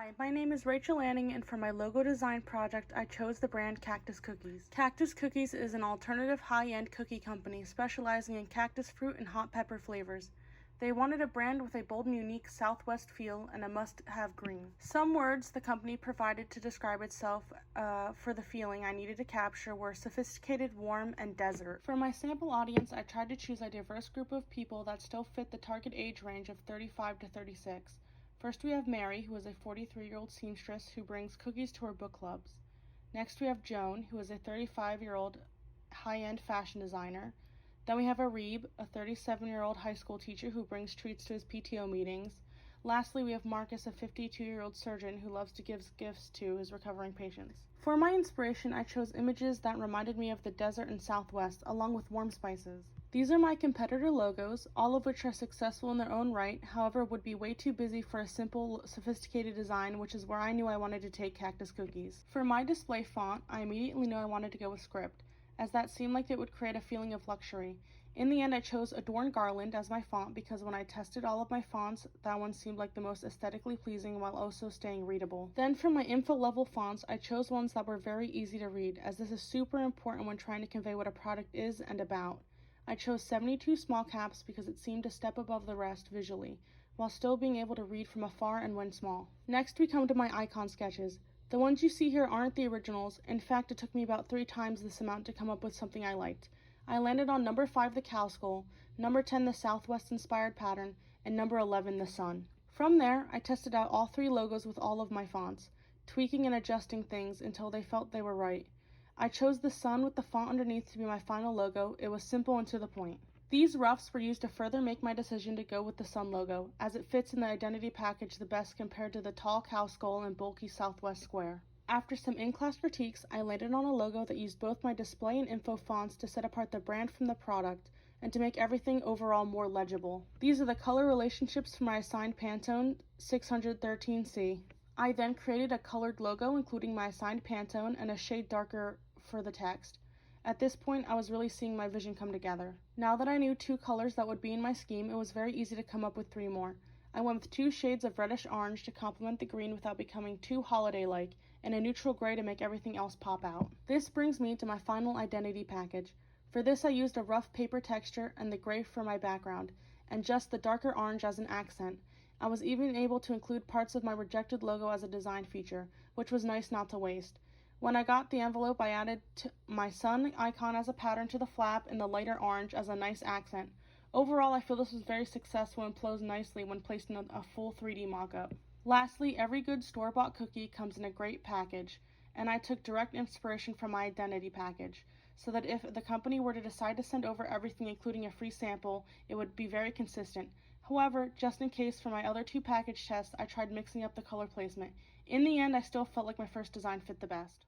Hi, my name is Rachel Lanning, and for my logo design project, I chose the brand Cactus Cookies. Cactus Cookies is an alternative high-end cookie company specializing in cactus fruit and hot pepper flavors. They wanted a brand with a bold and unique Southwest feel and a must-have green. Some words the company provided to describe itself for the feeling I needed to capture were sophisticated, warm, and desert. For my sample audience, I tried to choose a diverse group of people that still fit the target age range of 35 to 36. First we have Mary, who is a 43-year-old seamstress who brings cookies to her book clubs. Next we have Joan, who is a 35-year-old high-end fashion designer. Then we have Arib, a 37-year-old high school teacher who brings treats to his PTO meetings. Lastly, we have Marcus, a 52-year-old surgeon who loves to give gifts to his recovering patients. For my inspiration, I chose images that reminded me of the desert and Southwest, along with warm spices. These are my competitor logos, all of which are successful in their own right, however would be way too busy for a simple, sophisticated design, which is where I knew I wanted to take Cactus Cookies. For my display font, I immediately knew I wanted to go with script, as that seemed like it would create a feeling of luxury. In the end, I chose Adorn Garland as my font because when I tested all of my fonts, that one seemed like the most aesthetically pleasing while also staying readable. Then for my info level fonts, I chose ones that were very easy to read, as this is super important when trying to convey what a product is and about. I chose 72 small caps because it seemed a step above the rest visually, while still being able to read from afar and when small. Next we come to my icon sketches. The ones you see here aren't the originals. In fact, it took me about 3 times this amount to come up with something I liked. I landed on number 5, the cow skull, number 10, the Southwest inspired pattern, and number 11, the sun. From there, I tested out all 3 logos with all of my fonts, tweaking and adjusting things until they felt they were right. I chose the sun with the font underneath to be my final logo. It was simple and to the point. These roughs were used to further make my decision to go with the sun logo, as it fits in the identity package the best compared to the tall cow skull and bulky Southwest square. After some in-class critiques, I landed on a logo that used both my display and info fonts to set apart the brand from the product, and to make everything overall more legible. These are the color relationships for my assigned Pantone 613C. I then created a colored logo including my assigned Pantone and a shade darker for the text. At this point, I was really seeing my vision come together. Now that I knew 2 colors that would be in my scheme, it was very easy to come up with 3 more. I went with 2 shades of reddish orange to complement the green without becoming too holiday-like, and a neutral gray to make everything else pop out. This brings me to my final identity package. For this, I used a rough paper texture and the gray for my background, and just the darker orange as an accent. I was even able to include parts of my rejected logo as a design feature, which was nice not to waste. When I got the envelope, I added my sun icon as a pattern to the flap and the lighter orange as a nice accent. Overall, I feel this was very successful and flows nicely when placed in a full 3D mock-up. Lastly, every good store-bought cookie comes in a great package, and I took direct inspiration from my identity package, so that if the company were to decide to send over everything including a free sample, it would be very consistent. However, just in case for my other 2 package tests, I tried mixing up the color placement. In the end, I still felt like my first design fit the best.